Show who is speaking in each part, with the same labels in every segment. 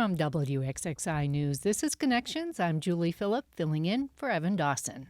Speaker 1: From WXXI News, this is Connections. I'm Julie Philipp, filling in for Evan Dawson.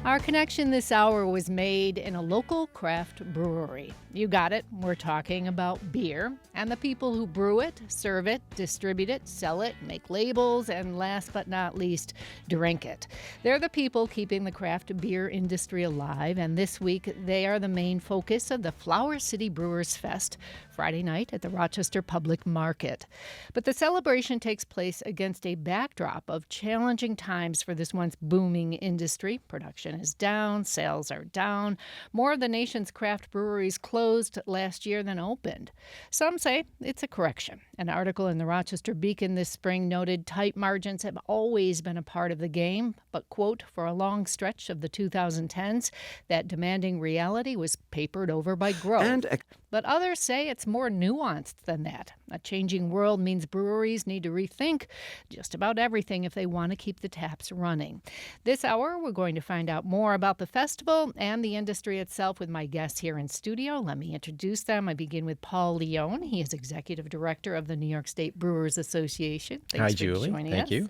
Speaker 1: Our connection this hour was made in a local craft brewery. You got it. We're talking about beer and the people who brew it, serve it, distribute it, sell it, make labels, and last but not least, drink it. They're the people keeping the craft beer industry alive, and this week they are the main focus of the Flour City Brewers Fest, Friday night at the Rochester Public Market. But the celebration takes place against a backdrop of challenging times for this once booming industry. Production is down, sales are down. More of the nation's craft breweries closed last year than opened. Some say it's a correction. An article in the Rochester Beacon this spring noted tight margins have always been a part of the game, but, quote, for a long stretch of the 2010s, that demanding reality was papered over by growth. But others say it's more nuanced than that. A changing world means breweries need to rethink just about everything if they want to keep the taps running. This hour, we're going to find out more about the festival and the industry itself with my guests here in studio. Let me introduce them. I begin with Paul Leone. He is Executive Director of the New York State Brewers Association. Thanks
Speaker 2: Hi, Julie. Thank you.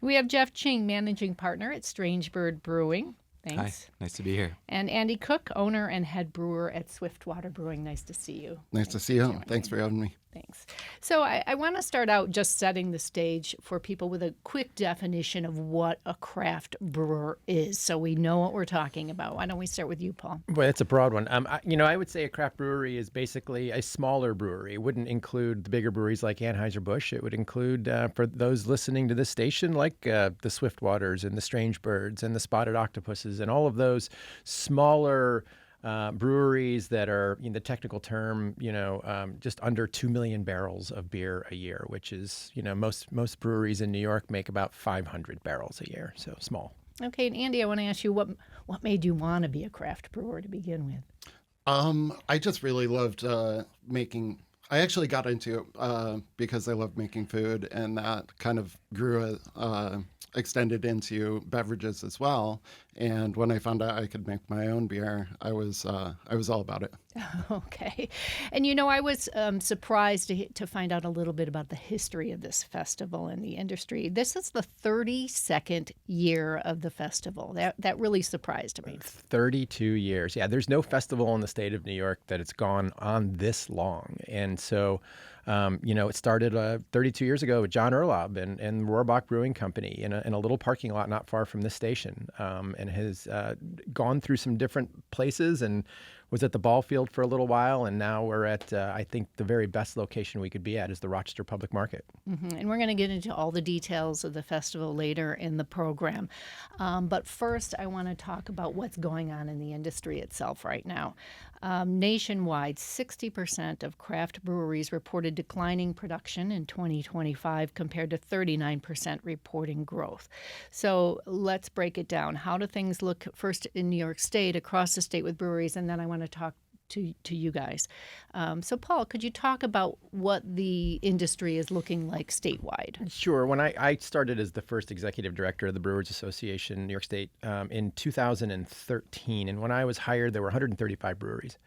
Speaker 1: We have Jeff Ching, Managing Partner at Strangebird Brewing. Thanks.
Speaker 3: Hi, nice to be here.
Speaker 1: And Andy Cook, owner and head brewer at Swiftwater Brewing. Nice to see you.
Speaker 4: Nice to see you. Thanks for having me.
Speaker 1: Thanks. So I want to start out just setting the stage for people with a quick definition of what a craft brewer is, so we know what we're talking about. Why don't we start with you, Paul?
Speaker 2: Well, it's a broad one. I would say a craft brewery is basically a smaller brewery. It wouldn't include the bigger breweries like Anheuser-Busch. It would include, for those listening to this station, like the Swiftwaters and the Strangebirds and the Spotted Octopuses and all of those smaller breweries that are, in the technical term, just under 2 million barrels of beer a year, which is, most breweries in New York make about 500 barrels a year, so small.
Speaker 1: Okay, and Andy, I want to ask you what made you want to be a craft brewer to begin with?
Speaker 4: I just really loved making. I actually got into it because I loved making food, and that kind of grew extended into beverages as well. And when I found out I could make my own beer, I was all about it.
Speaker 1: Okay. And, I was surprised to find out a little bit about the history of this festival and the industry. This is the 32nd year of the festival. That really surprised me.
Speaker 2: 32 years. Yeah, there's no festival in the state of New York that it's gone on this long. And so, it started 32 years ago with John Erlob and Rohrbach Brewing Company in a little parking lot not far from this station, and has gone through some different places and was at the ball field for a little while, and now we're at, I think, the very best location we could be at is the Rochester Public Market.
Speaker 1: Mm-hmm. And we're going to get into all the details of the festival later in the program. But first, I want to talk about what's going on in the industry itself right now. Nationwide, 60% of craft breweries reported declining production in 2025 compared to 39% reporting growth. So let's break it down. How do things look first in New York State, across the state with breweries, and then I want to talk to you guys. So, Paul, could you talk about what the industry is looking like statewide?
Speaker 2: Sure. When I started as the first executive director of the Brewers Association in New York State in 2013, and when I was hired, there were 135 breweries.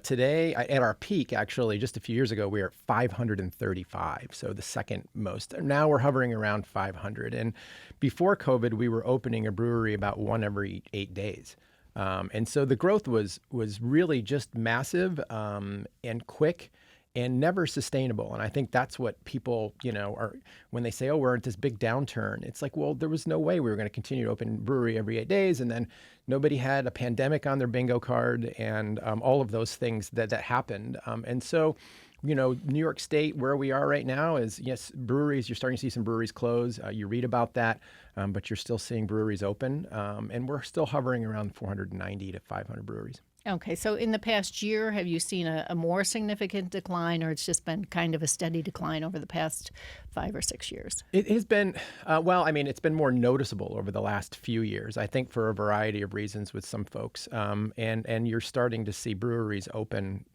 Speaker 2: Today, at our peak, actually, just a few years ago, we were at 535, so the second most. Now we're hovering around 500. And before COVID, we were opening a brewery about one every 8 days. And so the growth was really just massive and quick and never sustainable. And I think that's what people, are when they say, oh, we're at this big downturn. It's like, well, there was no way we were going to continue to open brewery every 8 days. And then nobody had a pandemic on their bingo card and all of those things that happened. And so, New York State, where we are right now is, yes, breweries, you're starting to see some breweries close. You read about that, but you're still seeing breweries open. And we're still hovering around 490 to 500 breweries.
Speaker 1: Okay, so in the past year, have you seen a more significant decline, or it's just been kind of a steady decline over the past 5 or 6 years?
Speaker 2: It has been, it's been more noticeable over the last few years, I think for a variety of reasons with some folks. And you're starting to see breweries open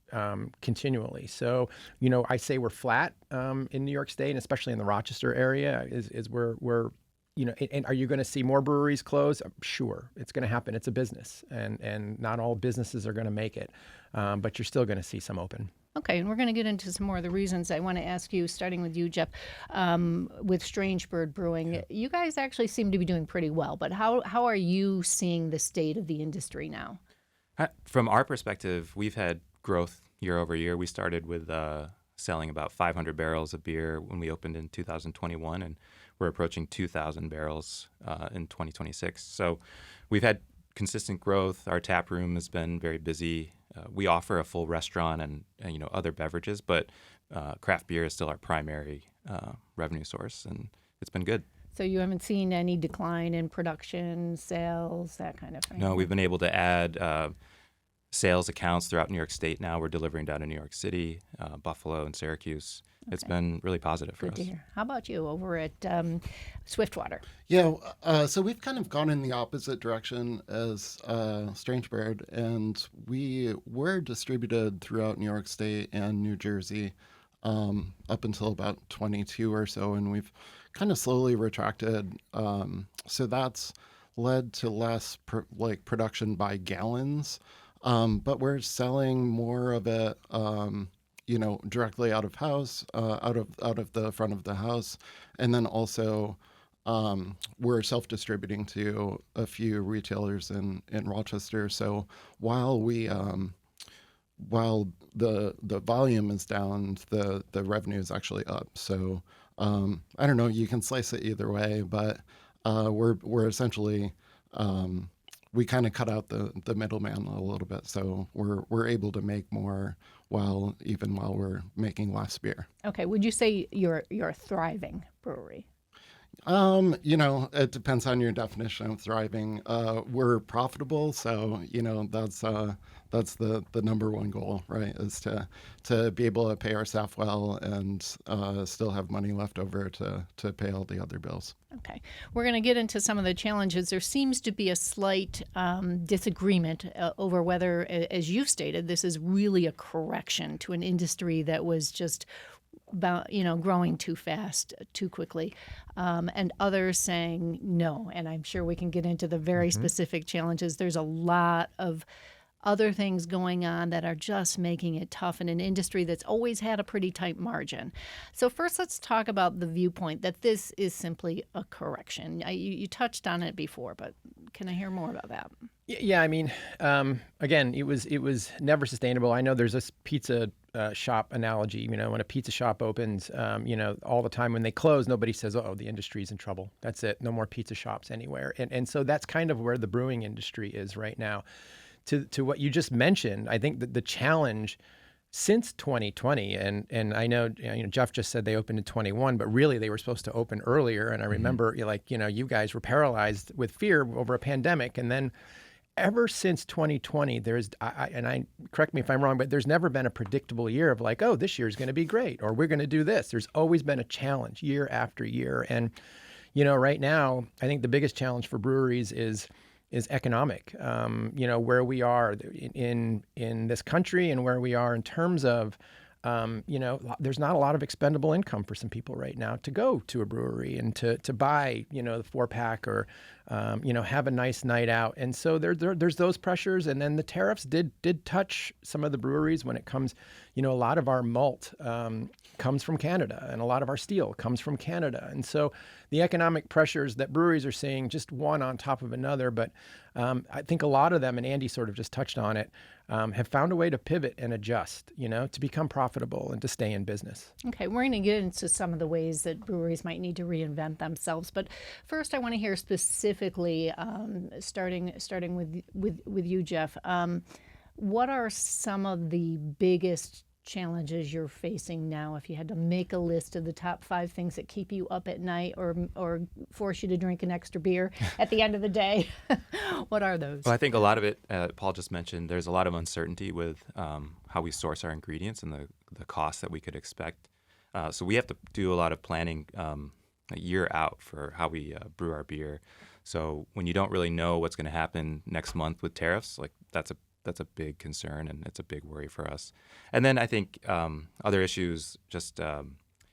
Speaker 2: continually. So, I say we're flat in New York State, and especially in the Rochester area, is where we're and are you going to see more breweries close? Sure, it's going to happen. It's a business, and not all businesses are going to make it, but you're still going to see some open.
Speaker 1: Okay, and we're going to get into some more of the reasons. I want to ask you, starting with you, Jeff, with Strangebird Brewing. You guys actually seem to be doing pretty well, but how are you seeing the state of the industry now?
Speaker 3: From our perspective, we've had growth year over year. We started with selling about 500 barrels of beer when we opened in 2021, and we're approaching 2,000 barrels in 2026. So we've had consistent growth. Our tap room has been very busy. We offer a full restaurant and other beverages, but craft beer is still our primary revenue source, and it's been good.
Speaker 1: So you haven't seen any decline in production, sales, that kind of thing?
Speaker 3: No, we've been able to add sales accounts throughout New York State now. We're delivering down to New York City, Buffalo, and Syracuse. Okay. It's been really positive for us.
Speaker 1: Good to hear. How about you over at Swiftwater?
Speaker 4: Yeah, so we've kind of gone in the opposite direction as Strangebird, and we were distributed throughout New York State and New Jersey up until about 22 or so, and we've kind of slowly retracted. So that's led to less production by gallons, but we're selling more of it, directly out of house, out of the front of the house, and then also we're self-distributing to a few retailers in Rochester. So while the volume is down, the revenue is actually up. So I don't know. You can slice it either way, but we're essentially we kind of cut out the middleman a little bit, so we're able to make more while we're making less beer.
Speaker 1: Okay, would you say you're a thriving brewery?
Speaker 4: It depends on your definition of thriving. We're profitable, so that's the number one goal, right? Is to be able to pay our staff well and still have money left over to pay all the other bills.
Speaker 1: Okay, we're going to get into some of the challenges. There seems to be a slight disagreement over whether, as you've stated, this is really a correction to an industry that was just growing too fast, too quickly, and others saying no. And I'm sure we can get into the very specific challenges. There's a lot of other things going on that are just making it tough in an industry that's always had a pretty tight margin. So first, let's talk about the viewpoint that this is simply a correction. You touched on it before, but can I hear more about that?
Speaker 2: Yeah, I mean, again, it was never sustainable. I know there's this pizza shop analogy. When a pizza shop opens, all the time when they close, nobody says, "Oh, the industry's in trouble. That's it. No more pizza shops anywhere." And so that's kind of where the brewing industry is right now. To what you just mentioned, I think that the challenge since 2020, and I know, Jeff just said they opened in 21, but really they were supposed to open earlier. And I remember, you guys were paralyzed with fear over a pandemic, and then ever since 2020, correct me if I'm wrong, but there's never been a predictable year of like, oh, this year is going to be great, or we're going to do this. There's always been a challenge year after year. And, right now, I think the biggest challenge for breweries is economic, where we are in this country and where we are in terms of, there's not a lot of expendable income for some people right now to go to a brewery and to buy, the 4-pack or, have a nice night out. And so there's those pressures. And then the tariffs did touch some of the breweries when it comes, a lot of our malt comes from Canada and a lot of our steel comes from Canada. And so the economic pressures that breweries are seeing, just one on top of another. But I think a lot of them, and Andy sort of just touched on it, have found a way to pivot and adjust, to become profitable and to stay in business.
Speaker 1: Okay, we're going to get into some of the ways that breweries might need to reinvent themselves. But first, I want to hear specifically, starting with you, Jeff. What are some of the biggest challenges you're facing now? If you had to make a list of the top 5 things that keep you up at night or force you to drink an extra beer at the end of the day, what are those?
Speaker 3: Well, I think a lot of it, Paul just mentioned, there's a lot of uncertainty with how we source our ingredients and the costs that we could expect. So we have to do a lot of planning a year out for how we brew our beer. So when you don't really know what's going to happen next month with tariffs, like that's a big concern, and it's a big worry for us. And then I think other issues, just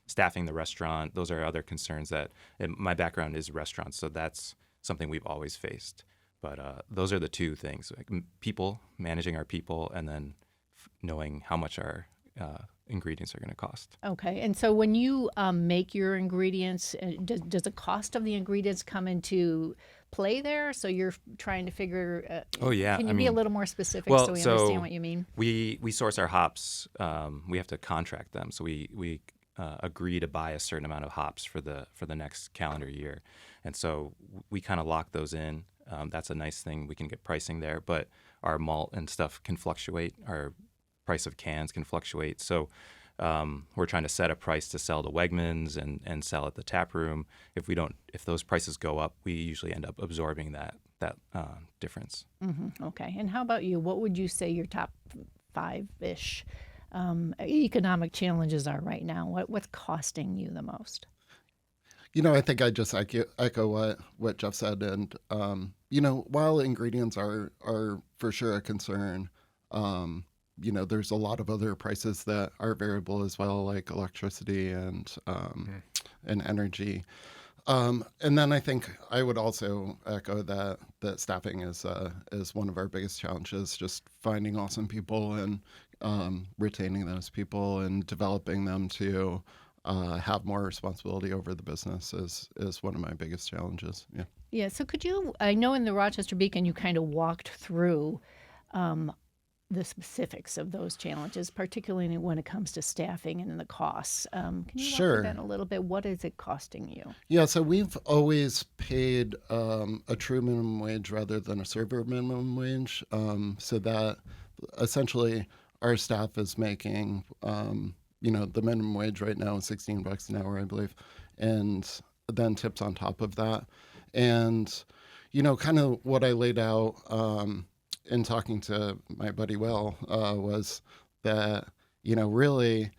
Speaker 3: staffing the restaurant, those are other concerns that, my background is restaurants, so that's something we've always faced. But those are the two things, like people, managing our people, and then knowing how much our ingredients are going to cost.
Speaker 1: Okay, and so when you make your ingredients, does the cost of the ingredients come into play there? So you're trying to figure.
Speaker 3: Oh yeah,
Speaker 1: Can you
Speaker 3: I
Speaker 1: be a
Speaker 3: mean,
Speaker 1: little more specific
Speaker 3: well,
Speaker 1: so we
Speaker 3: so
Speaker 1: understand what you mean?
Speaker 3: we source our hops. We have to contract them, so we agree to buy a certain amount of hops for the next calendar year, and so we kind of lock those in. That's a nice thing. We can get pricing there, but our malt and stuff can fluctuate. Our price of cans can fluctuate. So we're trying to set a price to sell to Wegmans and sell at the tap room. If those prices go up, we usually end up absorbing that difference.
Speaker 1: Okay, and how about you? What would you say your top five-ish economic challenges are right now? What's costing you the most?
Speaker 4: I think I just echo what Jeff said, and while ingredients are for sure a concern, there's a lot of other prices that are variable as well, like electricity and energy. And then I think I would also echo that staffing is one of our biggest challenges. Just finding awesome people and retaining those people and developing them to have more responsibility over the business is one of my biggest challenges. Yeah.
Speaker 1: Yeah. So could you? I know in the Rochester Beacon you kind of walked through the specifics of those challenges, particularly when it comes to staffing and the costs. Can you walk
Speaker 4: Sure.
Speaker 1: through that a little bit? What is it costing you?
Speaker 4: Yeah, so we've always paid a true minimum wage rather than a server minimum wage, so that essentially our staff is making, the minimum wage right now is $16 an hour, I believe, and then tips on top of that. And, kind of what I laid out in talking to my buddy Will was that, really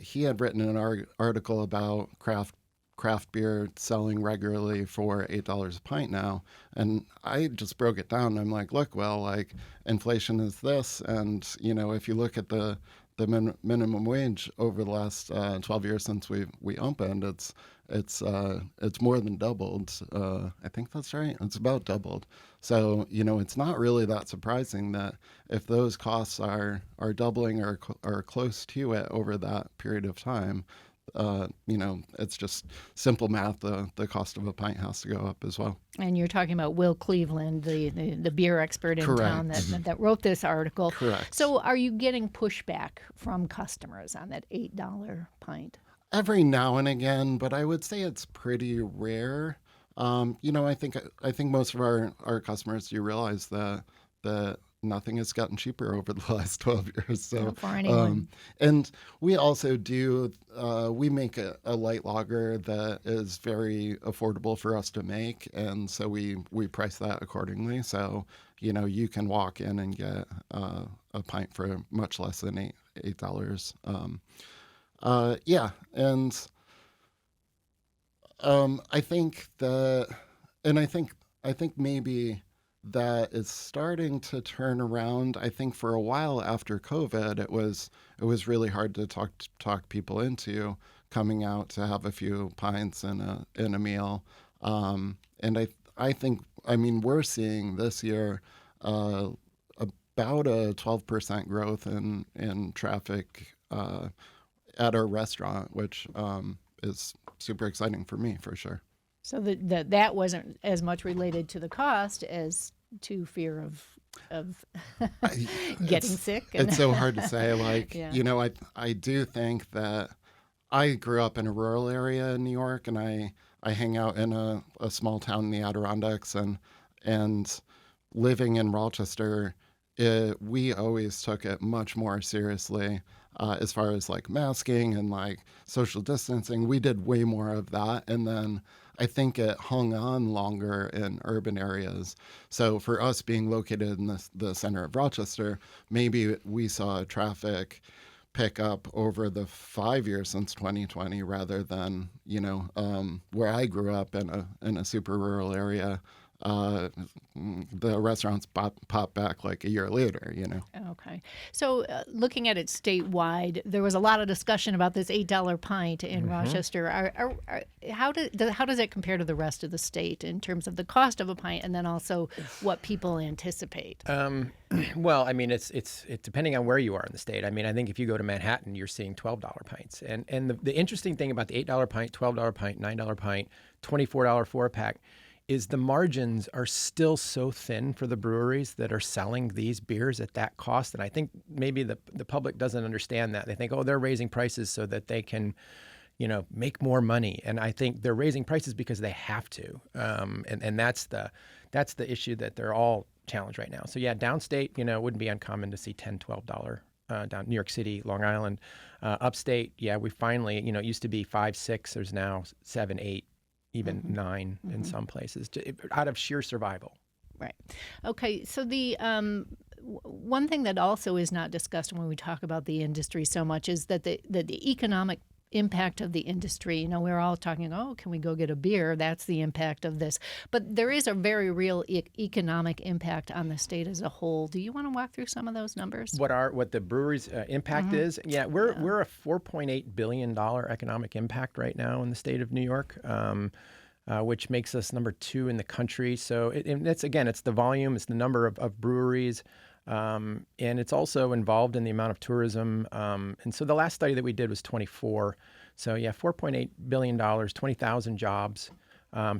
Speaker 4: he had written an article about craft beer selling regularly for $8 a pint now. And I just broke it down. I'm like, look, well, like inflation is this. And, if you look at the minimum wage over the last 12 years since we opened, it's more than doubled. I think that's right. It's about doubled. So, it's not really that surprising that if those costs are doubling or close to it over that period of time, it's just simple math. The cost of a pint has to go up as well.
Speaker 1: And you're talking about Will Cleveland, the beer expert in
Speaker 4: Correct.
Speaker 1: town that wrote this article.
Speaker 4: Correct.
Speaker 1: So are you getting pushback from customers on that $8 pint?
Speaker 4: Every now and again, but I would say it's pretty rare. I think most of our customers do realize that nothing has gotten cheaper over the last 12 years. So
Speaker 1: Not for anyone.
Speaker 4: and we also do we make a light lager that is very affordable for us to make, and so we price that accordingly. So you can walk in and get a pint for much less than $8. Yeah, and I think that, and I think maybe that is starting to turn around. I think for a while after COVID, it was really hard to talk people into coming out to have a few pints in a meal. And I think, we're seeing this year about a 12% growth in traffic at our restaurant, which is super exciting for me, for sure.
Speaker 1: So that wasn't as much related to the cost as to fear of getting sick.
Speaker 4: It's so hard to say. Like,
Speaker 1: Yeah.
Speaker 4: I do think that I grew up in a rural area in New York, and I hang out in a small town in the Adirondacks, and living in Rochester, we always took it much more seriously. As far as like masking and like social distancing, we did way more of that. And then I think it hung on longer in urban areas. So for us being located in the center of Rochester, maybe we saw traffic pick up over the 5 years since 2020 rather than, where I grew up in a super rural area. the restaurants pop back like a year later, you know.
Speaker 1: Okay. So looking at it statewide, there was a lot of discussion about this $8 pint in Rochester. How does it compare to the rest of the state in terms of the cost of a pint and then also what people anticipate?
Speaker 2: Well, I mean, it's depending on where you are in the state. I mean, I think if you go to Manhattan, you're seeing $12 pints. And the interesting thing about the $8 pint, $12 pint, $9 pint, $24 4-pack is the margins are still so thin for the breweries that are selling these beers at that cost. And I think maybe the public doesn't understand that. They think, oh, they're raising prices so that they can, make more money. And I think they're raising prices because they have to. And that's the issue that they're all challenged right now. So yeah, downstate, it wouldn't be uncommon to see $10, $12 down New York City, Long Island. Upstate, yeah, we finally, it used to be 5, 6, there's now 7, 8. Even 9 in some places, out of sheer survival.
Speaker 1: Right. Okay. So the one thing that also is not discussed when we talk about the industry so much is that the economic impact of the industry. We're all talking, oh, can we go get a beer? That's the impact of this. But there is a very real economic impact on the state as a whole. Do you want to walk through some of those numbers?
Speaker 2: What the brewery's impact is? Yeah, we're a $4.8 billion economic impact right now in the state of New York. Which makes us number 2 in the country. So it's the volume, it's the number of breweries, and it's also involved in the amount of tourism. And so the last study that we did was 24. So yeah, $4.8 billion, 20,000 jobs.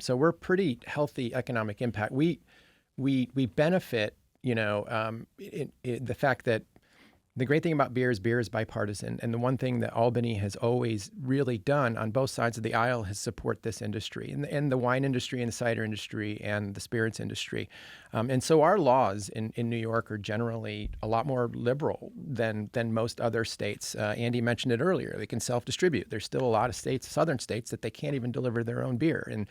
Speaker 2: So we're pretty healthy economic impact. We benefit, the fact that the great thing about beer is bipartisan. And the one thing that Albany has always really done on both sides of the aisle is support this industry, and the wine industry and the cider industry and the spirits industry. And so our laws in New York are generally a lot more liberal than most other states. Andy mentioned it earlier. They can self-distribute. There's still a lot of states, southern states, that they can't even deliver their own beer. And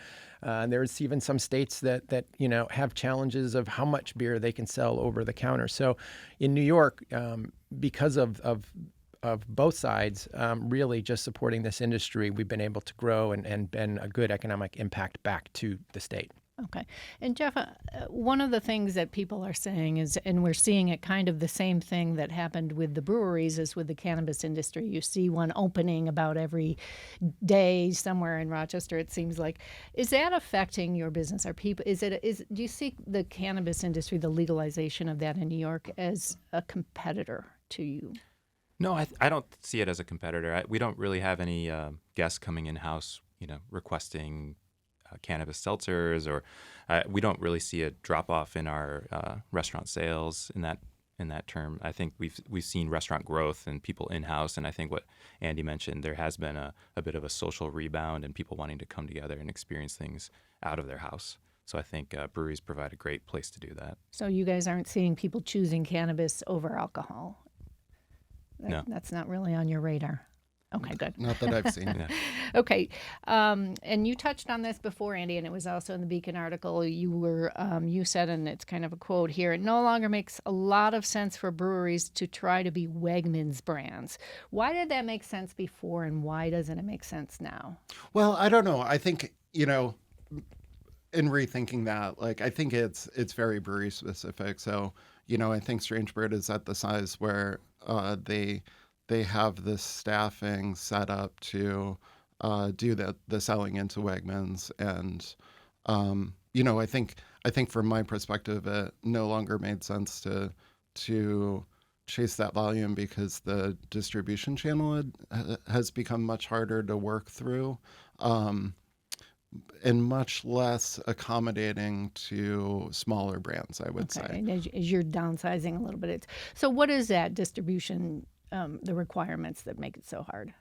Speaker 2: there's even some states that have challenges of how much beer they can sell over the counter. So in New York, because of both sides really just supporting this industry, we've been able to grow and been a good economic impact back to the state.
Speaker 1: Okay. And Jeff, one of the things that people are saying is, and we're seeing it kind of the same thing that happened with the breweries as with the cannabis industry. You see one opening about every day somewhere in Rochester, it seems like. Is that affecting your business? Do you see the cannabis industry, the legalization of that in New York, as a competitor to you?
Speaker 3: No, I don't see it as a competitor. We don't really have any guests coming in-house, requesting cannabis seltzers, or we don't really see a drop-off in our restaurant sales in that term. I think we've seen restaurant growth and people in-house, and I think what Andy mentioned, there has been a bit of a social rebound and people wanting to come together and experience things out of their house. So I think breweries provide a great place to do that.
Speaker 1: So you guys aren't seeing people choosing cannabis over alcohol?
Speaker 3: No.
Speaker 1: That's not really on your radar. Okay, good.
Speaker 4: Not that I've seen.
Speaker 3: Yeah.
Speaker 1: Okay, and you touched on this before, Andy, and it was also in the Beacon article. You said, and it's kind of a quote here, it no longer makes a lot of sense for breweries to try to be Wegmans brands. Why did that make sense before, and why doesn't it make sense now?
Speaker 4: Well, I don't know. I think, in rethinking that, I think it's very brewery specific. So, I think Strangebird is at the size where they have the staffing set up to do the selling into Wegmans, and I think from my perspective, it no longer made sense to chase that volume because the distribution channel has become much harder to work through, and much less accommodating to smaller brands, I would say.
Speaker 1: And as you're downsizing a little bit, so what is that distribution? The requirements that make it so hard?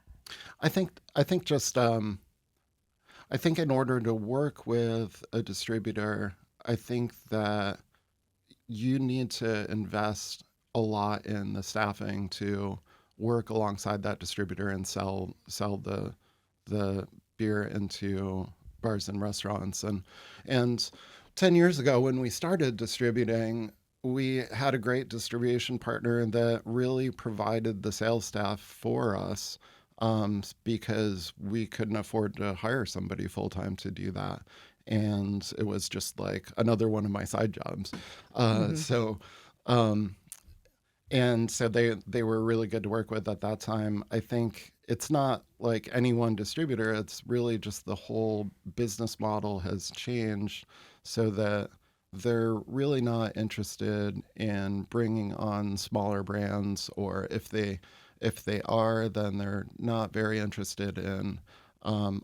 Speaker 4: I think in order to work with a distributor, I think that you need to invest a lot in the staffing to work alongside that distributor and sell the beer into bars and restaurants. And 10 years ago when we started distributing, we had a great distribution partner that really provided the sales staff for us because we couldn't afford to hire somebody full-time to do that. and it was just like another one of my side jobs. And so they were really good to work with at that time. I think it's not like any one distributor, it's really just the whole business model has changed so that they're really not interested in bringing on smaller brands, or if they are, then they're not very interested in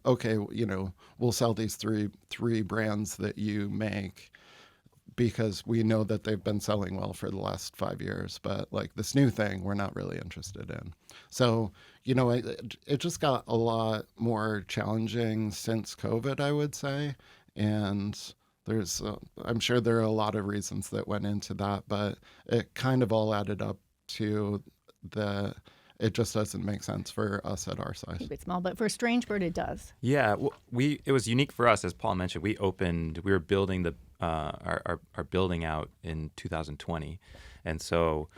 Speaker 4: okay, we'll sell these three brands that you make because we know that they've been selling well for the last 5 years, but like this new thing, we're not really interested in. So, it just got a lot more challenging since COVID, I would say. And I'm sure there are a lot of reasons that went into that, but it kind of all added up to it just doesn't make sense for us at our size.
Speaker 1: Keep it small, but for Strangebird, it does.
Speaker 3: Yeah, well, it was unique for us, as Paul mentioned. We were building our building out in 2020, and so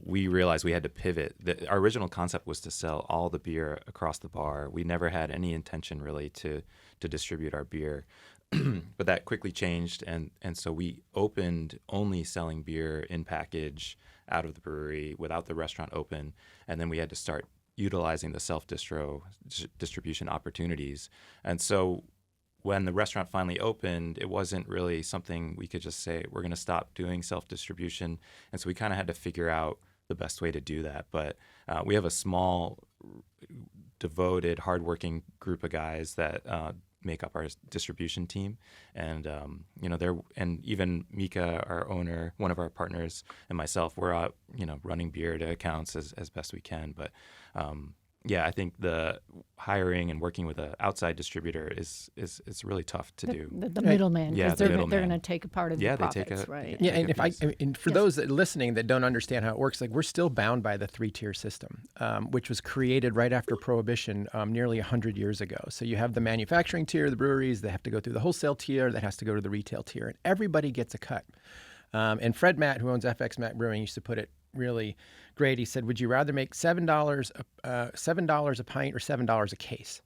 Speaker 3: we realized we had to pivot. Our original concept was to sell all the beer across the bar. We never had any intention really to distribute our beer, but that quickly changed, and so we opened only selling beer in package out of the brewery without the restaurant open, and then we had to start utilizing the self-distribution opportunities. And so when the restaurant finally opened, it wasn't really something we could just say, we're going to stop doing self-distribution. And so we kind of had to figure out the best way to do that. But we have a small, devoted, hardworking group of guys that make up our distribution team, and and even Mika, our owner, one of our partners, and myself, we're out running beer to accounts as best we can. But I think the hiring and working with an outside distributor is really tough to do.
Speaker 1: The middleman, because
Speaker 3: the
Speaker 1: they're
Speaker 3: middleman.
Speaker 1: going to take a part of the profits, right?
Speaker 2: Yeah, and for
Speaker 1: Yes.
Speaker 2: those that listening that don't understand how it works, like we're still bound by the 3-tier system, which was created right after Prohibition, nearly 100 years ago. So you have the manufacturing tier, the breweries, they have to go through the wholesale tier, that has to go to the retail tier, and everybody gets a cut. And Fred Matt, who owns FX Matt Brewing, used to put it really great. He said, "Would you rather make $7 a pint or $7 a case?"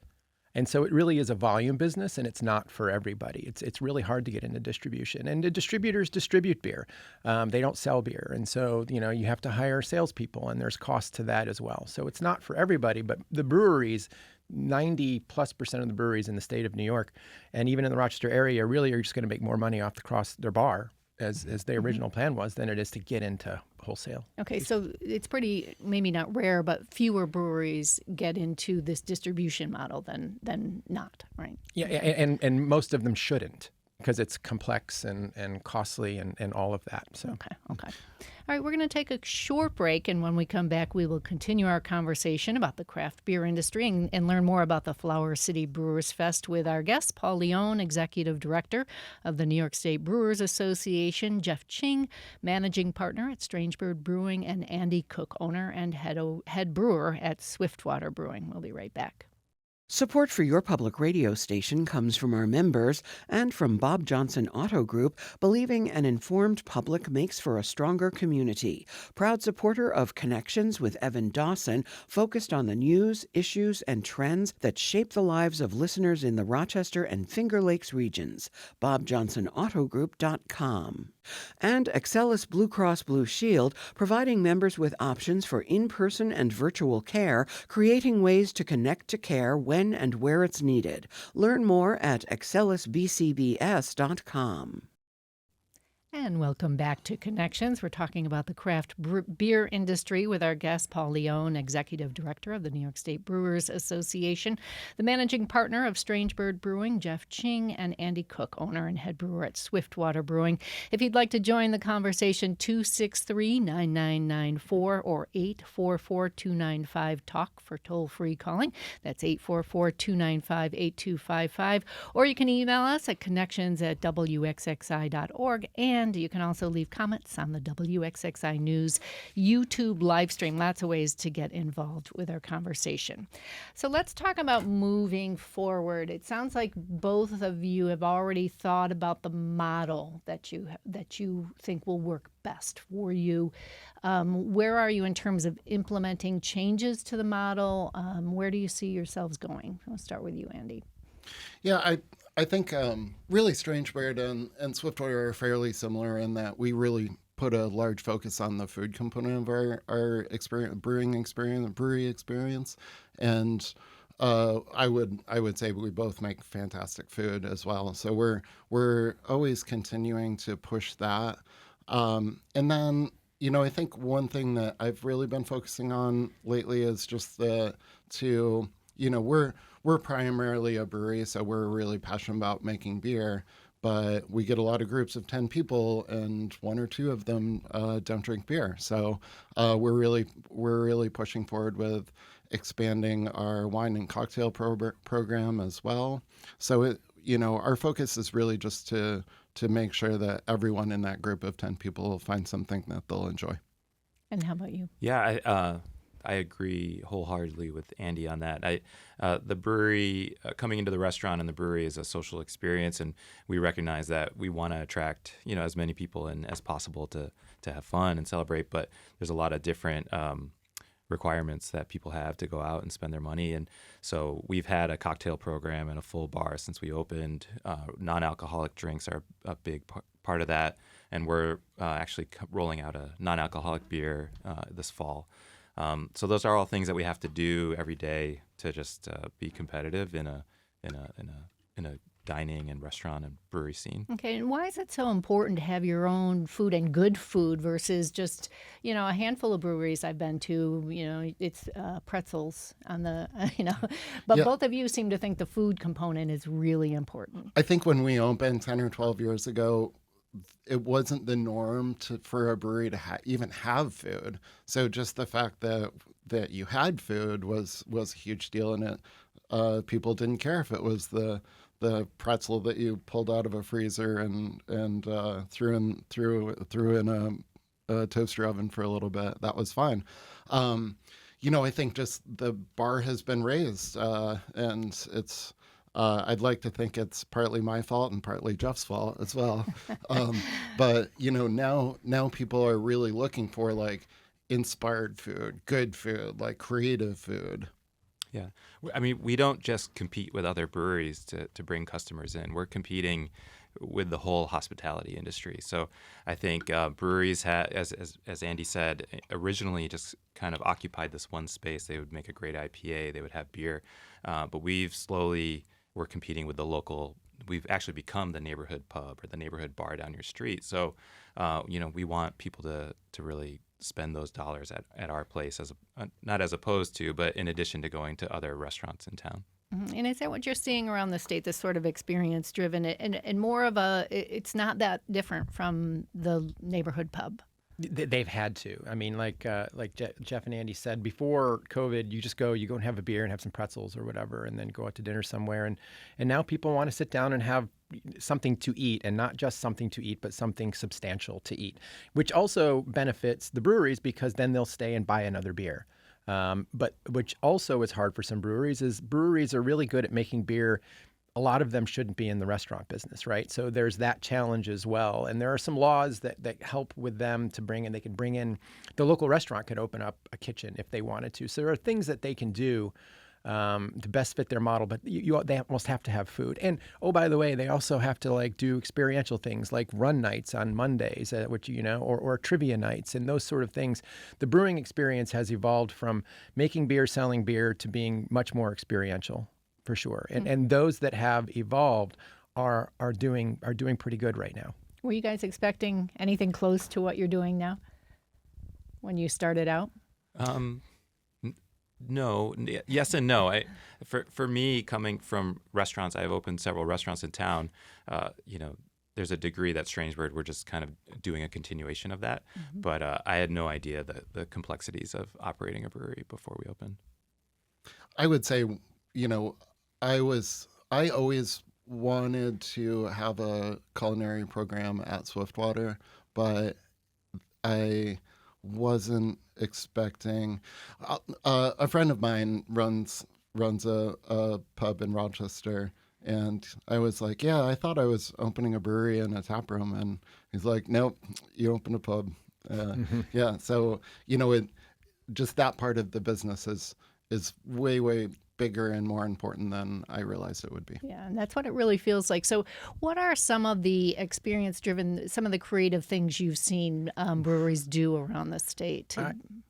Speaker 2: And so it really is a volume business, and it's not for everybody. It's really hard to get into distribution, and the distributors distribute beer. They don't sell beer, and so you have to hire salespeople, and there's cost to that as well. So it's not for everybody, but the breweries. 90+% of the breweries in the state of New York, and even in the Rochester area, really are just going to make more money off their bar, as the original plan was, than it is to get into wholesale.
Speaker 1: Okay, so it's pretty, maybe not rare, but fewer breweries get into this distribution model than not, right?
Speaker 2: Yeah, and most of them shouldn't, because it's complex and costly and all of that. So.
Speaker 1: Okay. All right, we're going to take a short break, and when we come back, we will continue our conversation about the craft beer industry and learn more about the Flour City Brewers Fest with our guest, Paul Leone, Executive Director of the New York State Brewers Association, Jeff Ching, Managing Partner at Strangebird Brewing, and Andy Cook, owner and head brewer at Swiftwater Brewing. We'll be right back.
Speaker 5: Support for your public radio station comes from our members and from Bob Johnson Auto Group, believing an informed public makes for a stronger community. Proud supporter of Connections with Evan Dawson, focused on the news, issues, and trends that shape the lives of listeners in the Rochester and Finger Lakes regions. BobJohnsonAutoGroup.com. And Excelis Blue Cross Blue Shield, providing members with options for in-person and virtual care, creating ways to connect to care when and where it's needed. Learn more at excelisbcbs.com.
Speaker 1: And welcome back to Connections. We're talking about the craft beer industry with our guest, Paul Leone, Executive Director of the New York State Brewers Association, the Managing Partner of Strangebird Brewing, Jeff Ching, and Andy Cook, owner and head brewer at Swiftwater Brewing. If you'd like to join the conversation, 263-9994 or 844-295-TALK for toll-free calling. That's 844-295-8255. Or you can email us at connections@wxxi.org, and you can also leave comments on the WXXI News YouTube live stream. Lots of ways to get involved with our conversation. So let's talk about moving forward. It sounds like both of you have already thought about the model that you think will work best for you. Where are you in terms of implementing changes to the model? Where do you see yourselves going? I'll start with you, Andy.
Speaker 4: Yeah, I think really Strangebird and Swiftwater are fairly similar in that we really put a large focus on the food component of our experience, brewery experience, and I would say we both make fantastic food as well. So we're always continuing to push that, and then I think one thing that I've really been focusing on lately is just we're primarily a brewery, so we're really passionate about making beer. But we get a lot of groups of 10 people, and one or two of them don't drink beer. So we're really pushing forward with expanding our wine and cocktail program as well. So our focus is really just to make sure that everyone in that group of 10 people will find something that they'll enjoy.
Speaker 1: And how about you?
Speaker 3: Yeah, I agree wholeheartedly with Andy on that. The brewery, coming into the restaurant and the brewery is a social experience, and we recognize that we want to attract as many people in as possible to have fun and celebrate. But there's a lot of different requirements that people have to go out and spend their money, and so we've had a cocktail program and a full bar since we opened. Non-alcoholic drinks are a big part of that, and we're actually rolling out a non-alcoholic beer this fall. So those are all things that we have to do every day to just be competitive in a dining and restaurant and brewery scene.
Speaker 1: Okay, and why is it so important to have your own food and good food versus just, a handful of breweries I've been to, it's pretzels on the, but
Speaker 4: Yeah.
Speaker 1: both of you seem to think the food component is really important.
Speaker 4: I think when we opened 10 or 12 years ago, it wasn't the norm for a brewery to even have food. So just the fact that you had food was a huge deal, and it people didn't care if it was the pretzel that you pulled out of a freezer and threw in a toaster oven for a little bit. That was fine. I think just the bar has been raised, and it's. I'd like to think it's partly my fault and partly Jeff's fault as well. But now people are really looking for like inspired food, good food, like creative food.
Speaker 3: Yeah. I mean, we don't just compete with other breweries to bring customers in. We're competing with the whole hospitality industry. So I think breweries, as Andy said, originally just kind of occupied this one space. They would make a great IPA, they would have beer. But we're competing with the local. We've actually become the neighborhood pub or the neighborhood bar down your street. So, we want people to really spend those dollars at our place, not as opposed to, but in addition to going to other restaurants in town.
Speaker 1: Mhm. And is that what you're seeing around the state, this sort of experience driven and more of it's not that different from the neighborhood pub?
Speaker 2: They've had to. I mean, like Jeff and Andy said, before COVID, you go and have a beer and have some pretzels or whatever, and then go out to dinner somewhere. And now people want to sit down and have something to eat, and not just something to eat, but something substantial to eat, which also benefits the breweries because then they'll stay and buy another beer. But which also is hard for some breweries is breweries are really good at making beer. A lot of them shouldn't be in the restaurant business, right? So there's that challenge as well. And there are some laws that help with them to bring in. They can bring in, the local restaurant could open up a kitchen if they wanted to. So there are things that they can do to best fit their model, but they almost have to have food. And oh, by the way, they also have to do experiential things like run nights on Mondays, which or trivia nights and those sort of things. The brewing experience has evolved from making beer, selling beer, to being much more experiential. For sure, and those that have evolved are doing pretty good right now.
Speaker 1: Were you guys expecting anything close to what you're doing now when you started out?
Speaker 3: No, yes and no. For me, coming from restaurants, I've opened several restaurants in town. There's a degree that Strangebird, we're just kind of doing a continuation of that. Mm-hmm. But I had no idea the complexities of operating a brewery before we opened.
Speaker 4: I would say, I always wanted to have a culinary program at Swiftwater, but I wasn't expecting. A friend of mine runs a pub in Rochester, and I was like, "Yeah, I thought I was opening a brewery and a tap room," and he's like, "Nope, you open a pub." Yeah, so just that part of the business is way bigger and more important than I realized it would be.
Speaker 1: Yeah, and that's what it really feels like. So, what are some of the experience-driven, some of the creative things you've seen breweries do around the state?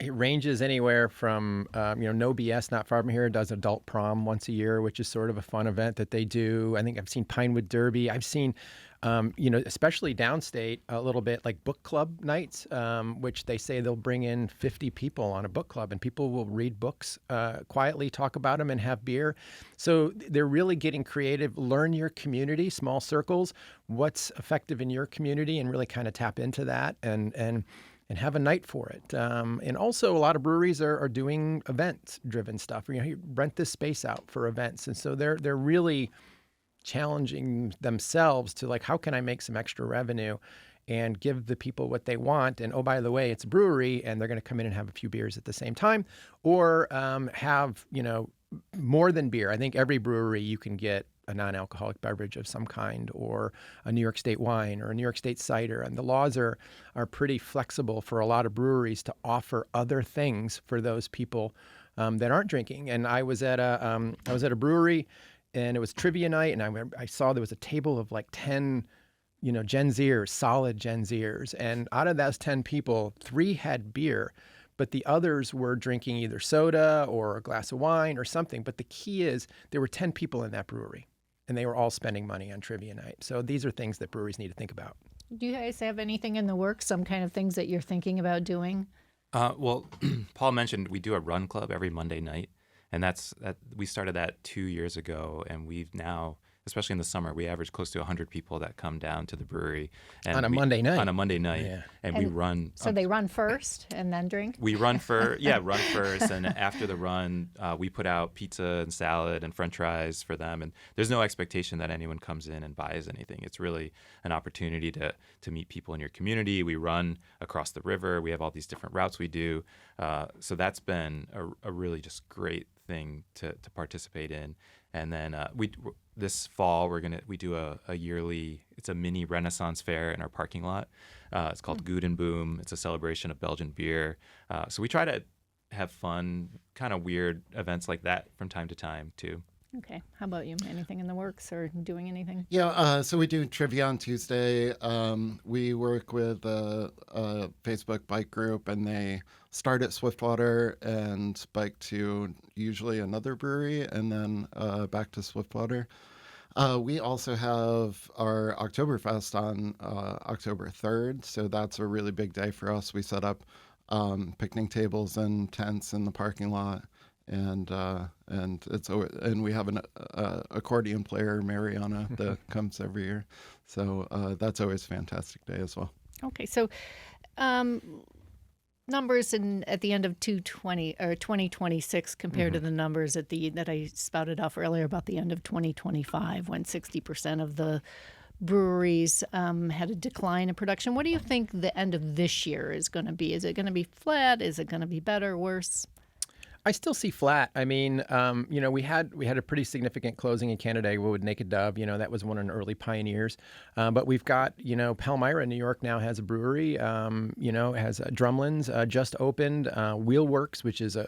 Speaker 2: It ranges anywhere from, No BS, not far from here, does adult prom once a year, which is sort of a fun event that they do. I think I've seen Pinewood Derby. I've seen, especially downstate, a little bit like book club nights, which they say they'll bring in 50 people on a book club, and people will read books quietly, talk about them, and have beer. So they're really getting creative. Learn your community, small circles, what's effective in your community, and really kind of tap into that and have a night for it. And also, a lot of breweries are doing event-driven stuff. You rent this space out for events, and so they're really challenging themselves to, like, how can I make some extra revenue and give the people what they want? And, oh, by the way, it's a brewery, and they're going to come in and have a few beers at the same time, or have, more than beer. I think every brewery you can get a non-alcoholic beverage of some kind, or a New York State wine, or a New York State cider. And the laws are pretty flexible for a lot of breweries to offer other things for those people that aren't drinking. And I was at a brewery, and it was trivia night, and I saw there was a table of like 10, Gen Zers, solid Gen Zers. And out of those 10 people, 3 had beer, but the others were drinking either soda or a glass of wine or something. But the key is there were 10 people in that brewery, and they were all spending money on trivia night. So these are things that breweries need to think about.
Speaker 1: Do you guys have anything in the works, some kind of things that you're thinking about doing?
Speaker 3: Well, Paul mentioned we do a run club every Monday night, and we started that 2 years ago, and we've now, especially in the summer, we average close to 100 people that come down to the brewery. And
Speaker 2: On a Monday night.
Speaker 3: On a Monday night.
Speaker 2: Yeah.
Speaker 3: And we run.
Speaker 1: So they run first and then drink?
Speaker 3: We run first. And after the run, we put out pizza and salad and French fries for them. And there's no expectation that anyone comes in and buys anything. It's really an opportunity to meet people in your community. We run across the river. We have all these different routes we do. So that's been a really just great thing to participate in. And then this fall we do a yearly, it's a mini Renaissance fair in our parking lot. It's called Good and Boom. It's a celebration of Belgian beer. So we try to have fun, kind of weird events like that from time to time too.
Speaker 1: Okay. How about you? Anything in the works or doing anything?
Speaker 4: Yeah, so we do trivia on Tuesday. We work with a Facebook bike group, and they start at Swiftwater and bike to usually another brewery, and then back to Swiftwater. We also have our Oktoberfest on October 3rd, so that's a really big day for us. We set up picnic tables and tents in the parking lot. And we have an accordion player, Mariana, that comes every year. So that's always a fantastic day as well.
Speaker 1: Okay, so numbers at the end of 2026 compared to the numbers that I spouted off earlier about the end of 2025, when 60% of the breweries had a decline in production. What do you think the end of this year is going to be? Is it going to be flat? Is it going to be better, worse?
Speaker 2: I still see flat. I mean, we had a pretty significant closing in Canandaigua with Naked Dove. That was one of the early pioneers. But we've got, Palmyra, New York now has a brewery. Has Drumlins just opened. Wheelworks, which is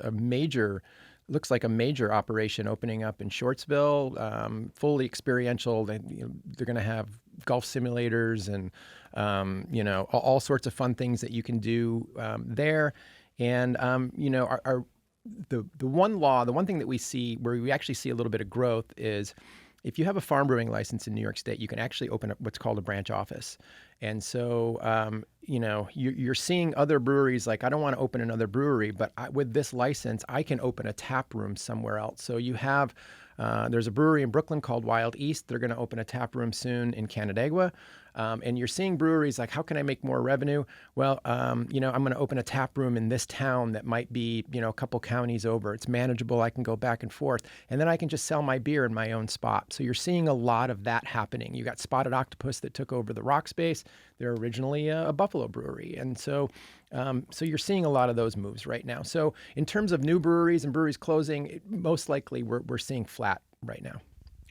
Speaker 2: looks like a major operation opening up in Shortsville, fully experiential. They're going to have golf simulators and, all sorts of fun things that you can do there. And, the one thing that we see where we actually see a little bit of growth is if you have a farm brewing license in New York State, you can actually open up what's called a branch office. And so, you're seeing other breweries like, I don't want to open another brewery, but with this license, I can open a tap room somewhere else. So you have, there's a brewery in Brooklyn called Wild East. They're going to open a tap room soon in Canandaigua. And you're seeing breweries like, how can I make more revenue? Well, I'm going to open a tap room in this town that might be, a couple counties over. It's manageable. I can go back and forth. And then I can just sell my beer in my own spot. So you're seeing a lot of that happening. You got Spotted Octopus that took over the Rock Space. They're originally a Buffalo brewery. And so you're seeing a lot of those moves right now. So in terms of new breweries and breweries closing, most likely we're seeing flat right now.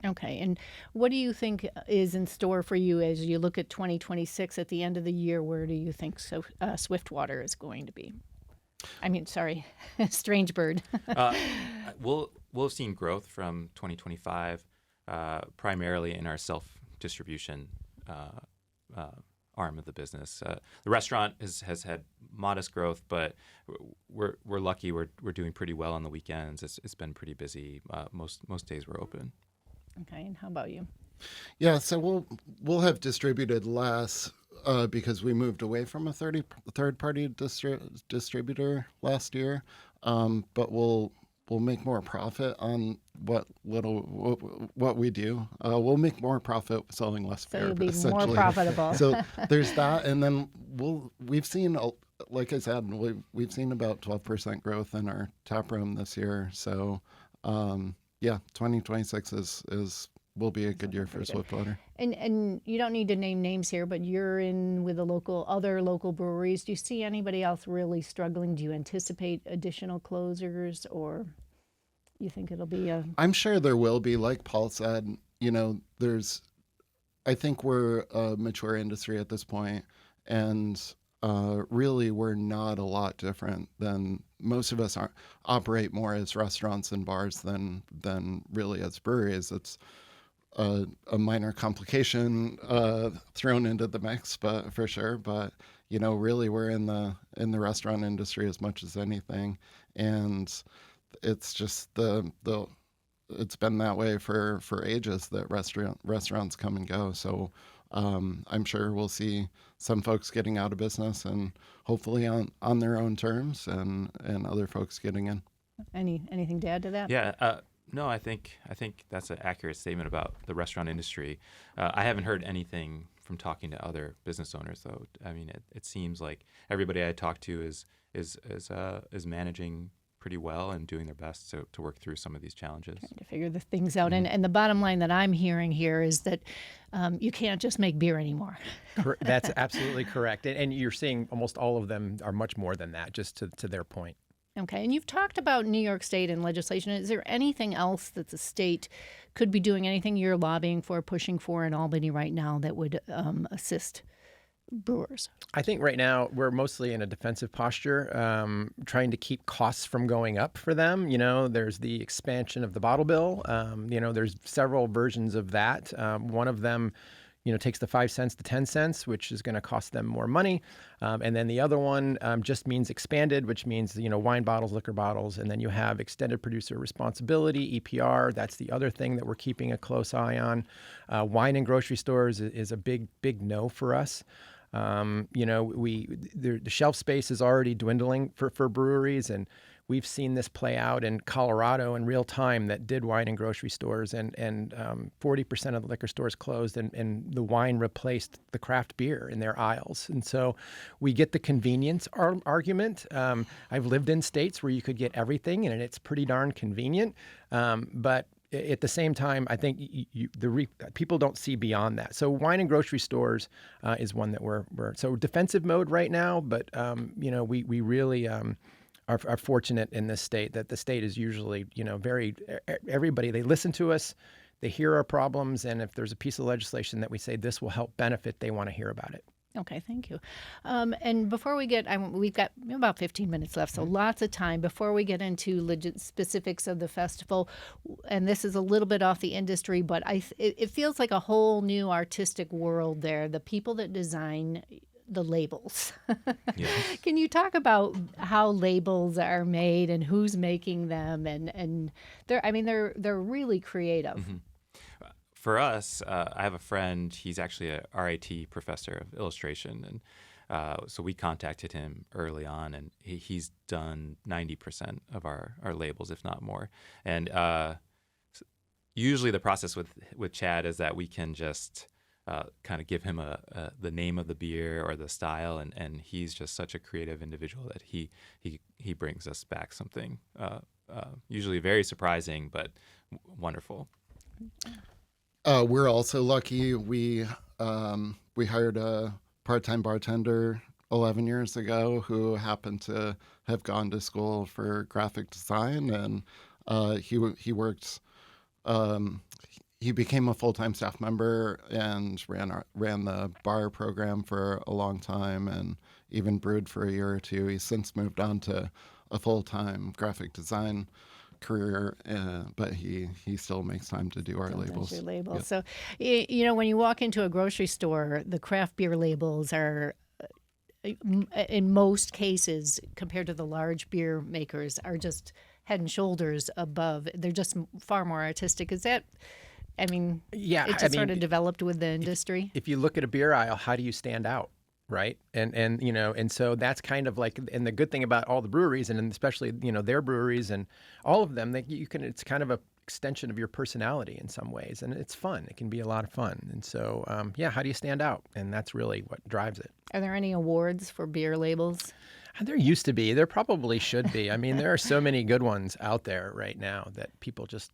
Speaker 1: Okay. And what do you think is in store for you as you look at 2026 at the end of the year? Where do you think Swiftwater is going to be? I mean, sorry, Strangebird.
Speaker 3: we'll have seen growth from 2025, primarily in our self-distribution arm of the business. The restaurant has had modest growth, but we're lucky. We're doing pretty well on the weekends. It's been pretty busy. Most days we're open.
Speaker 1: Okay, and how about you?
Speaker 4: Yeah, so we'll have distributed less because we moved away from a third-party distributor last year, but we'll make more profit on what we do. We'll make more profit selling less
Speaker 1: So
Speaker 4: beer.
Speaker 1: you'll be
Speaker 4: essentially.
Speaker 1: more profitable.
Speaker 4: So there's that, and then we've seen, like I said, we've seen about 12% growth in our tap room this year. So 2026 will be a good year for Swiftwater.
Speaker 1: And you don't need to name names here, but you're in with other local breweries. Do you see anybody else really struggling? Do you anticipate additional closures, or you think it'll be a...
Speaker 4: I'm sure there will be. Like Paul said, I think we're a mature industry at this point, and really we're not a lot different than most of us operate more as restaurants and bars than really as breweries. It's a minor complication thrown into the mix, but for sure. But really, we're in the restaurant industry as much as anything, and it's just it's been that way for ages that restaurants come and go. So I'm sure we'll see some folks getting out of business, and hopefully on their own terms, and other folks getting in.
Speaker 1: Anything to add to that?
Speaker 3: Yeah. No, I think that's an accurate statement about the restaurant industry. I haven't heard anything from talking to other business owners, though. I mean, it seems like everybody I talk to is managing pretty well and doing their best to work through some of these challenges.
Speaker 1: Trying to figure the things out. And the bottom line that I'm hearing here is that you can't just make beer anymore.
Speaker 2: That's absolutely correct. And you're seeing almost all of them are much more than that, just to their point.
Speaker 1: Okay, and you've talked about New York State and legislation. Is there anything else that the state could be doing, anything you're lobbying for, pushing for in Albany right now that would assist brewers?
Speaker 2: I think right now we're mostly in a defensive posture, trying to keep costs from going up for them. There's the expansion of the bottle bill. There's several versions of that. One of them takes the 5 cents to 10 cents, which is going to cost them more money. And then the other one just means expanded, which means, wine bottles, liquor bottles. And then you have extended producer responsibility, EPR. That's the other thing that we're keeping a close eye on. Wine in grocery stores is a big no for us. The shelf space is already dwindling for breweries, and we've seen this play out in Colorado in real time that did wine in grocery stores, and 40% of the liquor stores closed, and the wine replaced the craft beer in their aisles. And so we get the convenience argument. I've lived in states where you could get everything, and it's pretty darn convenient. But at the same time, I think people don't see beyond that. So wine and grocery stores is one that we're so defensive mode right now. But we really are fortunate in this state that the state is usually everybody, they listen to us, they hear our problems, and if there's a piece of legislation that we say this will help benefit, they want to hear about it.
Speaker 1: Okay, thank you. And before we we've got about 15 minutes left, so lots of time. Before we get into specifics of the festival, and this is a little bit off the industry, but it feels like a whole new artistic world there. The people that design the labels.
Speaker 3: Yes.
Speaker 1: Can you talk about how labels are made and who's making them? And they're really creative.
Speaker 3: Mm-hmm. For us, I have a friend, he's actually a RIT professor of illustration, and so we contacted him early on, and he's done 90% of our labels, if not more. And usually the process with Chad is that we can just kind of give him the name of the beer or the style, and he's just such a creative individual that he brings us back something usually very surprising but wonderful.
Speaker 4: We're also lucky. We hired a part-time bartender 11 years ago who happened to have gone to school for graphic design, and he worked. He became a full-time staff member and ran the bar program for a long time, and even brewed for a year or two. He's since moved on to a full-time graphic design career, but he still makes time to do our
Speaker 1: Still does
Speaker 4: labels.
Speaker 1: your labels.
Speaker 4: Yep.
Speaker 1: So, when you walk into a grocery store, the craft beer labels are, in most cases, compared to the large beer makers, are just head and shoulders above. They're just far more artistic. Is that? I mean,
Speaker 2: Yeah,
Speaker 1: it just sort of developed with the industry.
Speaker 2: If you look at a beer aisle, how do you stand out? Right. And so that's kind of like, and the good thing about all the breweries, and especially, their breweries and all of them, it's kind of a extension of your personality in some ways. And it's fun. It can be a lot of fun. And so, how do you stand out? And that's really what drives it.
Speaker 1: Are there any awards for beer labels?
Speaker 2: There used to be. There probably should be. I mean, there are so many good ones out there right now that people just,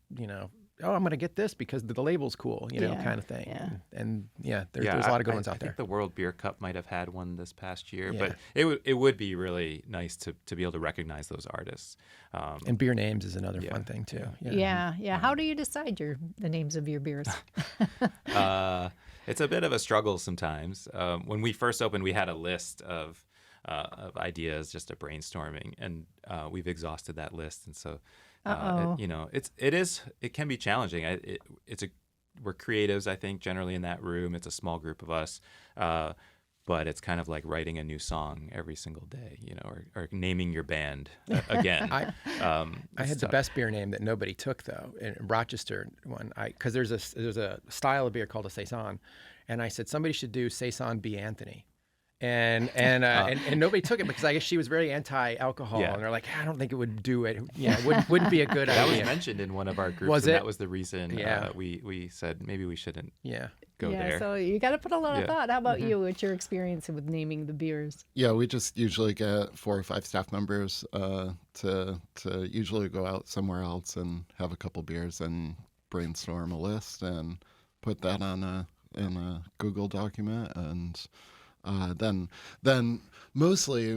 Speaker 2: oh, I'm going to get this because the label's cool, kind of thing.
Speaker 1: Yeah.
Speaker 2: And there's a lot of good ones out
Speaker 3: I
Speaker 2: there.
Speaker 3: think the World Beer Cup might have had one this past year,
Speaker 2: Yeah.
Speaker 3: but it would be really nice to be able to recognize those artists.
Speaker 2: And beer names is another fun thing too.
Speaker 1: Yeah. How do you decide the names of your beers?
Speaker 3: It's a bit of a struggle sometimes. When we first opened, we had a list of ideas, just a brainstorming, and we've exhausted that list, and so. It can be challenging. We're creatives, I think, generally in that room. It's a small group of us, but it's kind of like writing a new song every single day, or naming your band again.
Speaker 2: I had the best beer name that nobody took though, in Rochester one. Because there's a style of beer called a saison, and I said somebody should do Saison B. Anthony. And nobody took it because I guess she was very anti-alcohol, and they're like, I don't think it would do it. Yeah, it wouldn't be a good idea.
Speaker 3: That was mentioned in one of our groups.
Speaker 2: Was it?
Speaker 3: That was the reason we said maybe we shouldn't go there.
Speaker 1: So you got to put a lot of thought. How about you? What's your experience with naming the beers?
Speaker 4: Yeah, we just usually get 4 or 5 staff members to usually go out somewhere else and have a couple beers and brainstorm a list and put that in a Google document, and then mostly,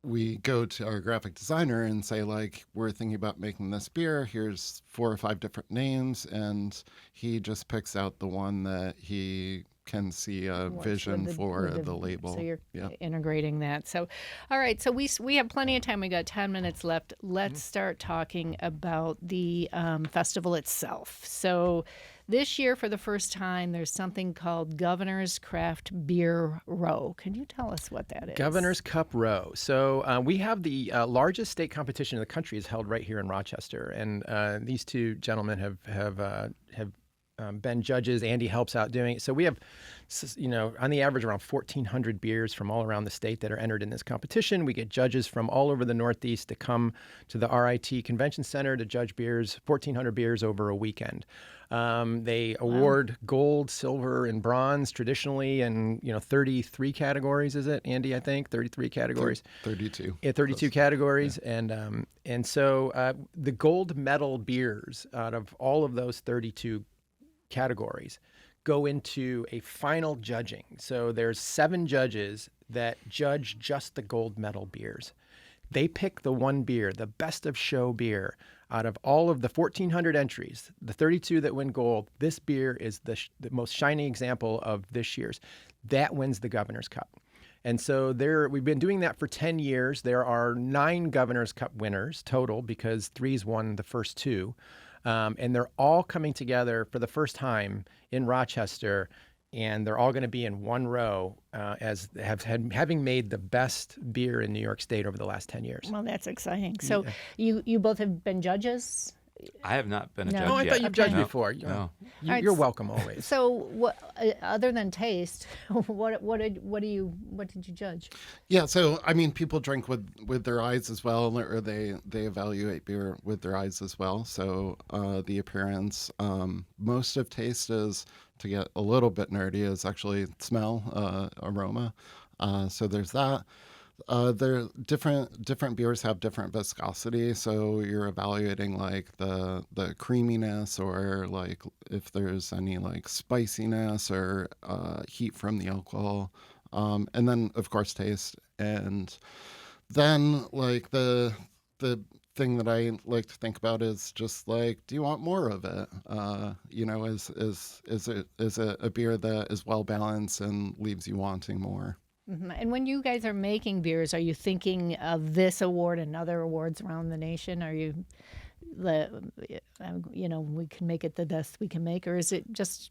Speaker 4: we go to our graphic designer and say, like, we're thinking about making this beer. Here's 4 or 5 different names, and he just picks out the one that he can see a vision for the label.
Speaker 1: So you're integrating that. So, all right. So we have plenty of time. We got 10 minutes left. Let's start talking about the festival itself. So this year, for the first time, there's something called Governor's Craft Beer Row. Can you tell us what that is?
Speaker 2: Governor's Cup Row. So we have the largest state competition in the country is held right here in Rochester, and these two gentlemen have been judges. Andy helps out doing it. So we have, on the average, around 1,400 beers from all around the state that are entered in this competition. We get judges from all over the Northeast to come to the RIT Convention Center to judge beers, 1,400 beers over a weekend. They award gold, silver, and bronze traditionally in 33 categories. Is it, Andy? I think 33 categories.
Speaker 4: 32.
Speaker 2: Yeah, 32 categories, and so the gold medal beers out of all of those 32 categories go into a final judging. So there's 7 judges that judge just the gold medal beers. They pick the one beer, the best of show beer, out of all of the 1,400 entries, the 32 that win gold. This beer is the most shining example of this year's. That wins the Governor's Cup. And so we've been doing that for 10 years. There are 9 Governor's Cup winners total because 3's won the first 2. And they're all coming together for the first time in Rochester, and they're all going to be in one row having made the best beer in New York State over the last 10 years.
Speaker 1: Well, that's exciting. So you both have been judges?
Speaker 3: I have not been a judge
Speaker 2: Oh, I
Speaker 3: yet.
Speaker 2: thought you've judged
Speaker 3: No.
Speaker 2: before.
Speaker 3: No.
Speaker 2: You're welcome always.
Speaker 1: So, what other than taste, what did you judge?
Speaker 4: Yeah, so I mean, people drink with their eyes as well, or they evaluate beer with their eyes as well. So the appearance, most of taste is, to get a little bit nerdy, is actually smell, aroma. So there's that. There different beers have different viscosity, so you're evaluating like the creaminess, or like if there's any like spiciness or heat from the alcohol, and then of course taste, and then like the thing that I like to think about is just like, do you want more of it? Is it a beer that is well balanced and leaves you wanting more?
Speaker 1: And when you guys are making beers, are you thinking of this award and other awards around the nation? Are you, we can make it the best we can make, or is it just?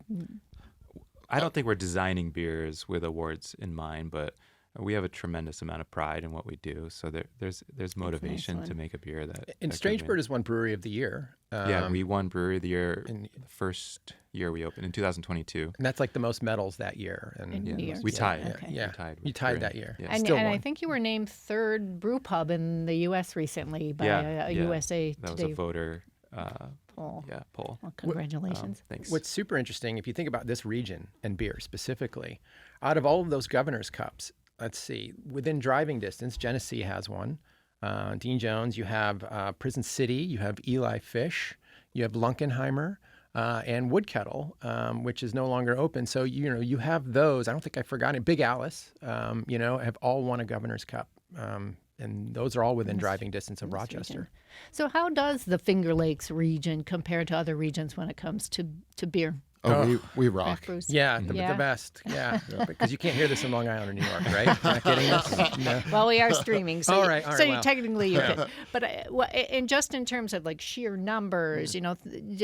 Speaker 3: I don't think we're designing beers with awards in mind, but we have a tremendous amount of pride in what we do. So there's motivation to make a beer that.
Speaker 2: And Strangebird has won Brewery of the Year.
Speaker 3: Yeah, we won Brewery of the Year the first year we opened in 2022.
Speaker 2: And that's like the most medals that year. And
Speaker 1: In New York
Speaker 3: we tied.
Speaker 1: State. Okay.
Speaker 2: Yeah,
Speaker 3: We
Speaker 2: tied
Speaker 3: tied
Speaker 2: that year.
Speaker 3: Yeah.
Speaker 1: And,
Speaker 2: Still
Speaker 1: and
Speaker 2: won.
Speaker 1: I think you were named third brew pub in the U.S. recently by a USA
Speaker 3: That
Speaker 1: Today
Speaker 3: was a voter
Speaker 1: poll.
Speaker 3: poll.
Speaker 1: Well, congratulations.
Speaker 3: Thanks.
Speaker 2: What's super interesting, if you think about this region and beer specifically, out of all of those governor's cups, let's see, within driving distance, Genesee has one. Dean Jones, you have Prison City, you have Eli Fish, you have Lunkenheimer, and Woodkettle, which is no longer open. So, you have those. I don't think I forgot it. Big Alice, have all won a governor's cup. And those are all within driving distance of Rochester.
Speaker 1: Region. So how does the Finger Lakes region compare to other regions when it comes to beer?
Speaker 4: We rock.
Speaker 1: Craft brews?
Speaker 2: Yeah, the best. Yeah, because you can't hear this in Long Island or New York, right? You're not getting this? No.
Speaker 1: Well, we are streaming, so
Speaker 2: All right,
Speaker 1: so
Speaker 2: well.
Speaker 1: technically you can. But and just in terms of like sheer numbers,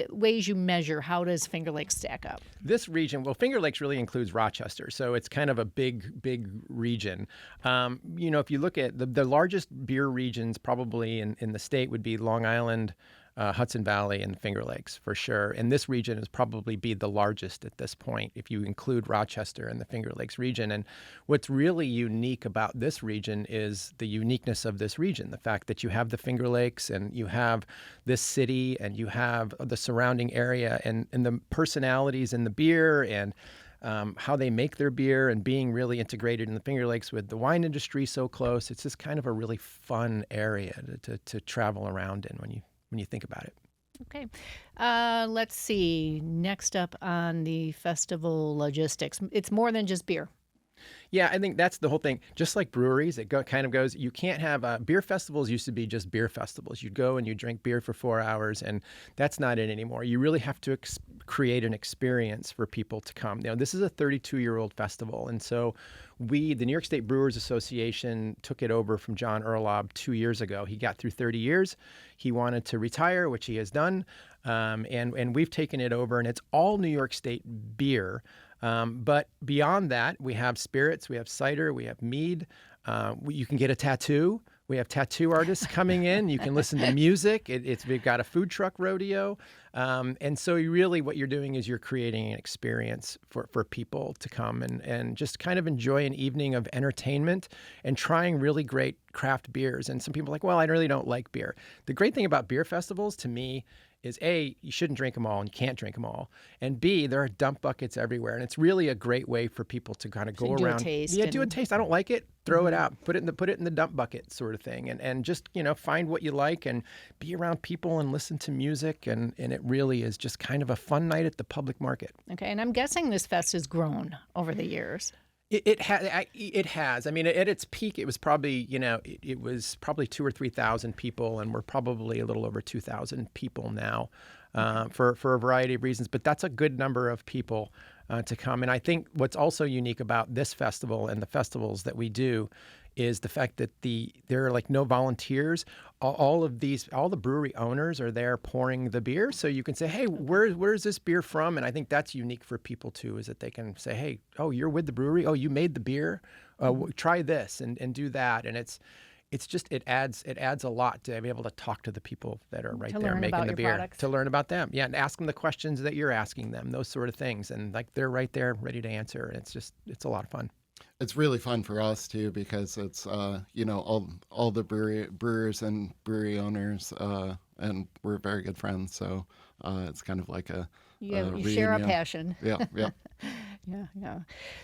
Speaker 1: ways you measure, how does Finger Lakes stack up?
Speaker 2: This region, well, Finger Lakes really includes Rochester, so it's kind of a big region. If you look at the largest beer regions probably in the state would be Long Island, Hudson Valley, and Finger Lakes for sure. And this region is probably be the largest at this point if you include Rochester and the Finger Lakes region. And what's really unique about this region is the uniqueness of this region, the fact that you have the Finger Lakes and you have this city and you have the surrounding area and the personalities in the beer and how they make their beer and being really integrated in the Finger Lakes with the wine industry so close. It's just kind of a really fun area to travel around in when you think about it.
Speaker 1: Okay. Let's see. Next up on the festival logistics. It's more than just beer.
Speaker 2: Yeah, I think that's the whole thing. Just like breweries, it kind of goes, you can't have beer festivals used to be just beer festivals. You'd go and you drink beer for 4 hours, and that's not it anymore. You really have to create an experience for people to come. This is a 32-year-old festival, and so the New York State Brewers Association took it over from John Erlob 2 years ago. He got through 30 years. He wanted to retire, which he has done, and we've taken it over, and it's all New York State beer. But beyond that, we have spirits, we have cider, we have mead. You can get a tattoo. We have tattoo artists coming in. You can listen to music. We've got a food truck rodeo. And so what you're doing is you're creating an experience for people to come and just kind of enjoy an evening of entertainment and trying really great craft beers. And some people are like, well, I really don't like beer. The great thing about beer festivals to me is A, you shouldn't drink them all and you can't drink them all. And B, there are dump buckets everywhere. And it's really a great way for people to kind of go around.
Speaker 1: Do a taste.
Speaker 2: Yeah, do a taste. I don't like it. Throw it out. Put it in the dump bucket sort of thing. And just, find what you like and be around people and listen to music. And it really is just kind of a fun night at the public market.
Speaker 1: Okay. And I'm guessing this fest has grown over the years.
Speaker 2: It has. I mean, at its peak, it was probably, it was probably 2,000 or 3,000 people, and we're probably a little over 2,000 people now, for a variety of reasons. But that's a good number of people to come. And I think what's also unique about this festival and the festivals that we do is the fact that there are like no volunteers. All the brewery owners are there pouring the beer. So you can say, hey, where's this beer from? And I think that's unique for people too, is that they can say, hey, oh, you're with the brewery. Oh, you made the beer. Try this and do that. And it adds a lot to be able to talk to the people that are right there making the beer,
Speaker 1: products.
Speaker 2: to learn about them. Yeah, and ask them the questions that you're asking them, those sort of things. And like they're right there ready to answer. And it's a lot of fun.
Speaker 4: It's really fun for us too because it's all the brewers and brewery owners, and we're very good friends. So it's kind of like
Speaker 1: you share a passion.
Speaker 4: Yeah.
Speaker 1: Yeah.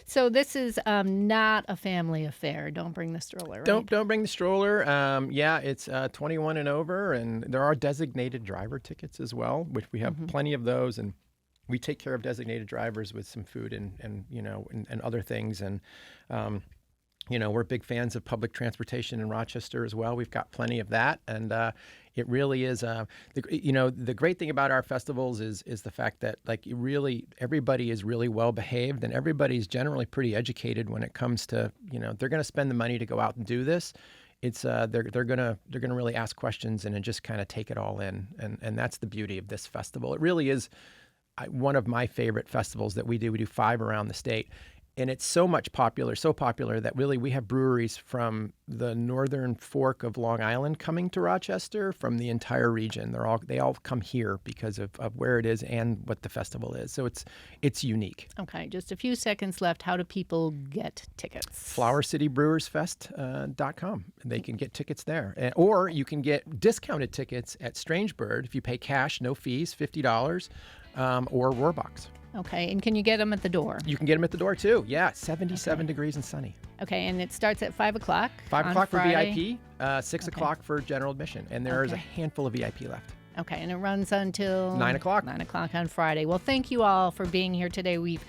Speaker 1: So this is not a family affair. Don't bring the stroller. Right?
Speaker 2: Don't bring the stroller. It's 21 and over, and there are designated driver tickets as well, which we have plenty of those, and we take care of designated drivers with some food and other things. And, we're big fans of public transportation in Rochester as well. We've got plenty of that. And It really is. The great thing about our festivals is the fact that everybody is really well behaved, and everybody's generally pretty educated when it comes to, they're going to spend the money to go out and do this. It's they're gonna really ask questions and then just kind of take it all in, and that's the beauty of this festival. It really is one of my favorite festivals that we do. We do 5 around the state. And it's so popular that really we have breweries from the northern fork of Long Island coming to Rochester from the entire region. They all come here because of where it is and what the festival is. So it's unique.
Speaker 1: Okay, just a few seconds left. How do people get tickets?
Speaker 2: Flour City Brewers Fest.com. They can get tickets there. Or you can get discounted tickets at Strangebird if you pay cash, no fees, $50, or Roarbox.
Speaker 1: Okay, and can you get them at the door?
Speaker 2: You can get them at the door, too. Yeah, 77 degrees and sunny.
Speaker 1: Okay, and it starts at 5 o'clock
Speaker 2: 5 o'clock for
Speaker 1: Friday.
Speaker 2: VIP, 6 o'clock for general admission. And there's a handful of VIP left.
Speaker 1: Okay, and it runs until
Speaker 2: 9 o'clock.
Speaker 1: 9 o'clock on Friday. Well, thank you all for being here today. We've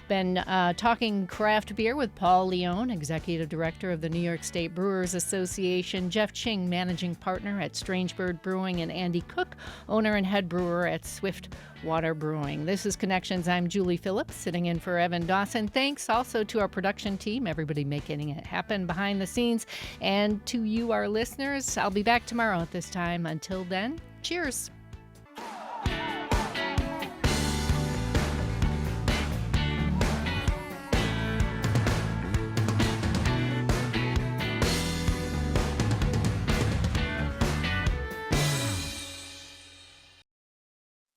Speaker 1: been talking craft beer with Paul Leone, Executive Director of the New York State Brewers Association, Jeff Ching, Managing Partner at Strangebird Brewing, and Andy Cook, Owner and Head Brewer at Swiftwater Brewing. This is Connections. I'm Julie Philipp, sitting in for Evan Dawson. Thanks also to our production team, everybody making it happen behind the scenes, and to you, our listeners. I'll be back tomorrow at this time. Until then, cheers.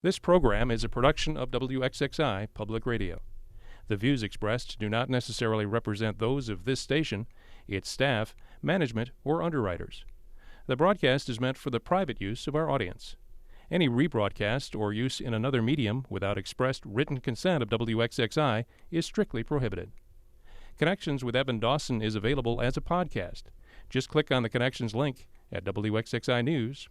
Speaker 6: This program is a production of WXXI Public Radio. The views expressed do not necessarily represent those of this station, its staff, management, or underwriters. The broadcast is meant for the private use of our audience. Any rebroadcast or use in another medium without expressed written consent of WXXI is strictly prohibited. Connections with Evan Dawson is available as a podcast. Just click on the Connections link at WXXInews.org.